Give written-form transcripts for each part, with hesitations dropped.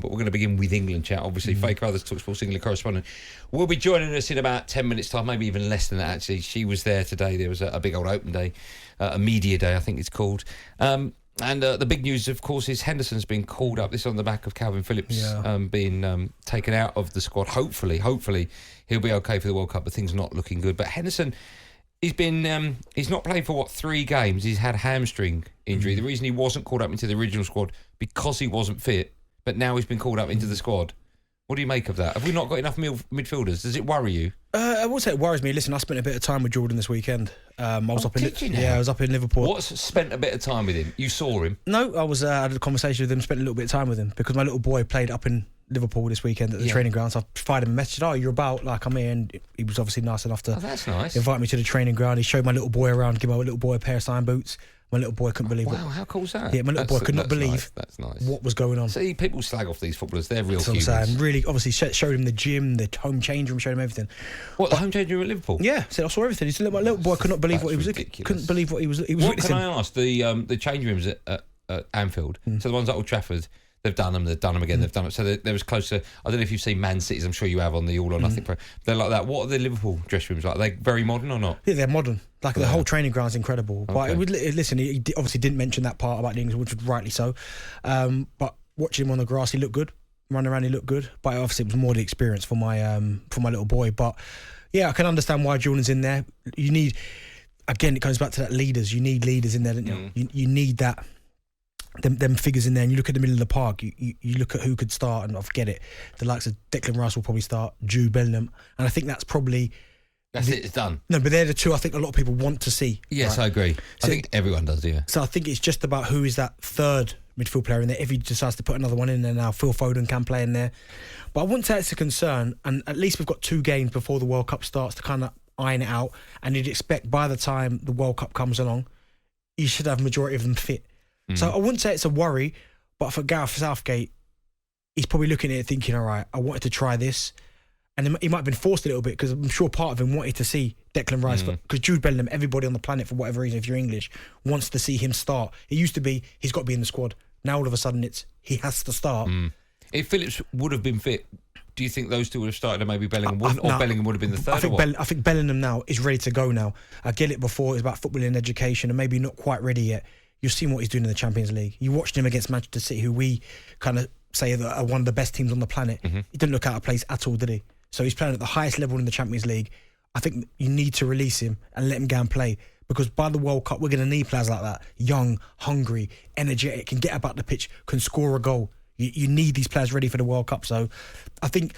But we're going to begin with England chat. Obviously, Faye Carruthers, talkSPORT England correspondent, will be joining us in about 10 minutes' time, maybe even less than that, actually. She was there today. There was a big old open day, a media day, I think it's called. And the big news, of course, is Henderson's been called up. This on the back of Calvin Phillips being taken out of the squad. Hopefully, he'll be okay for the World Cup, but things are not looking good. But Henderson, he's not played for, 3 games. He's had hamstring injury. The reason he wasn't called up into the original squad, because he wasn't fit. But now he's been called up into the squad. What do you make of that? Have we not got enough midfielders? Does it worry you? I would say it worries me. Listen, I spent a bit of time with Jordan this weekend. I was up in Liverpool. What's spent a bit of time with him? You saw him? No, I had a conversation with him, spent a little bit of time with him because my little boy played up in Liverpool this weekend at the training ground. So I fired him a message. Oh, you're about? Like, I'm here. And he was obviously nice enough to that's nice. invite me to the training ground. He showed my little boy around, give my little boy a pair of signed boots. My little boy couldn't believe it. Wow, how cool is that? Yeah, my little boy could not believe that's nice. What was going on. See, people slag off these footballers. They're real humans. That's what I'm saying. Really, obviously, showed him the gym, the home change room, showed him everything. What, the home change room at Liverpool? Yeah, so I saw everything. My little boy could not believe what he was ridiculous. Couldn't believe what he was What witnessing. can I ask? The change rooms at Anfield, so the ones at Old Trafford, they've done them again, they've done it. So there was close to, I don't know if you've seen Man City's, I'm sure you have on the All or Nothing. They're like that. What are the Liverpool dressing rooms like? Are they very modern or not? Yeah, they're modern. Like the whole training ground's incredible. But listen, he obviously didn't mention that part about the English, which was rightly so. But watching him on the grass, he looked good. Running around, he looked good. But obviously, it was more the experience for my little boy. But yeah, I can understand why Jordan's in there. You need, again, it comes back to that leaders. You need leaders in there, don't you? You need that. Them figures in there, and you look at the middle of the park. You look at who could start, and I forget it. The likes of Declan Rice will probably start. Jude Bellingham, and I think that's probably. That's it, it's done. No, but they're the two I think a lot of people want to see. Yes, right? I agree. I think everyone does, yeah. So I think it's just about who is that third midfield player in there. If he decides to put another one in there now, Phil Foden can play in there. But I wouldn't say it's a concern, and at least we've got 2 games before the World Cup starts to kind of iron it out, and you'd expect by the time the World Cup comes along, you should have majority of them fit. So I wouldn't say it's a worry, but for Gareth Southgate, he's probably looking at it thinking, all right, I wanted to try this. And he might have been forced a little bit because I'm sure part of him wanted to see Declan Rice. Because Jude Bellingham, everybody on the planet, for whatever reason, if you're English, wants to see him start. It used to be, he's got to be in the squad. Now all of a sudden it's, he has to start. If Phillips would have been fit, do you think those two would have started and maybe Bellingham wouldn't? Or Bellingham would have been the third? I think Bellingham now is ready to go now. I get it before, it's about football and education and maybe not quite ready yet. You've seen what he's doing in the Champions League. You watched him against Manchester City, who we kind of say are one of the best teams on the planet. He didn't look out of place at all, did he? So he's playing at the highest level in the Champions League. I think you need to release him and let him go and play, because by the World Cup, we're going to need players like that. Young, hungry, energetic, can get about the pitch, can score a goal. You need these players ready for the World Cup. So I think,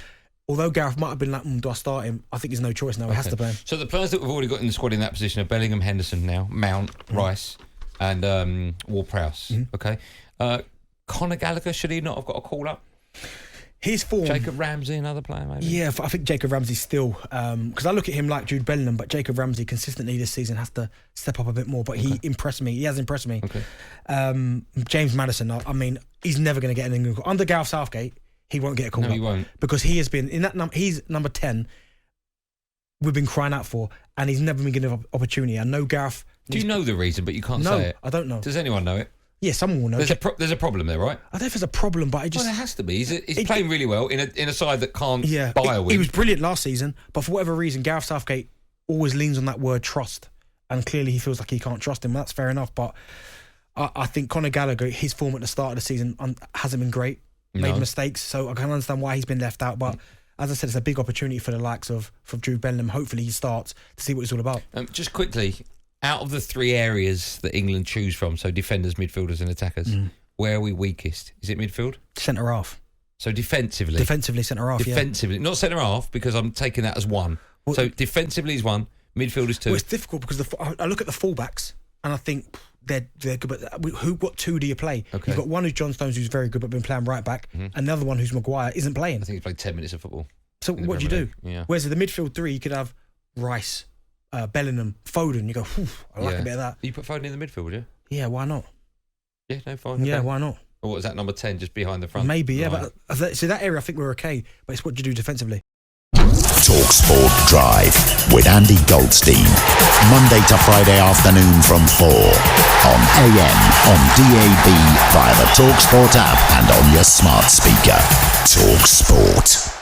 although Gareth might have been like, do I start him? I think there's no choice now. He has to play him. So the players that we've already got in the squad in that position are Bellingham, Henderson now, Mount, Rice, and Ward-Prowse. Okay. Conor Gallagher, should he not have got a call up? His form. Jacob Ramsey, another player, maybe? Yeah, I think Jacob Ramsey still, because I look at him like Jude Bellingham, but Jacob Ramsey consistently this season has to step up a bit more. But he impressed me. He has impressed me. Okay. James Maddison, I mean, he's never going to get an England call. Under Gareth Southgate, he won't get a call. No, he won't. Because he has been, in that he's number 10, we've been crying out for, and he's never been given an opportunity. I know Gareth... Do you know the reason, but you can't say it? I don't know. Does anyone know it? Yeah, someone will know. There's a problem there, right? I don't know if there's a problem, but Well, there has to be. He's playing really well in a side that can't buy a win. He was brilliant last season, but for whatever reason, Gareth Southgate always leans on that word trust, and clearly he feels like he can't trust him. That's fair enough, but I think Conor Gallagher, his form at the start of the season hasn't been great. Made mistakes, so I can understand why he's been left out, but... As I said, it's a big opportunity for the likes of Jude Bellingham. Hopefully he starts to see what it's all about. Just quickly, out of the 3 areas that England choose from, so defenders, midfielders and attackers, where are we weakest? Is it midfield? Centre-half. So defensively? Defensively, centre-half, Defensively, not centre-half, because I'm taking that as one. Well, so defensively is one, midfield is 2. Well, it's difficult because I look at the fullbacks and I think they're good, but what 2 do you play? Okay. You've got one who's John Stones, who's very good but been playing right back, and the other one who's Maguire isn't playing. I think he's played 10 minutes of football. So what do you do? Yeah. Whereas in the midfield 3, you could have Rice, Bellingham, Foden. You go, I like a bit of that. You put Foden in the midfield, would you? Yeah, why not? Yeah, no, fine. Yeah, why not? Or what was that, number 10, just behind the front? Maybe, yeah. Right. But so that area, I think we're okay. But it's what do you do defensively? talkSPORT Drive with Andy Goldstein. Monday to Friday afternoon from 4 on AM, on DAB, via the talkSPORT app and on your smart speaker. talkSPORT.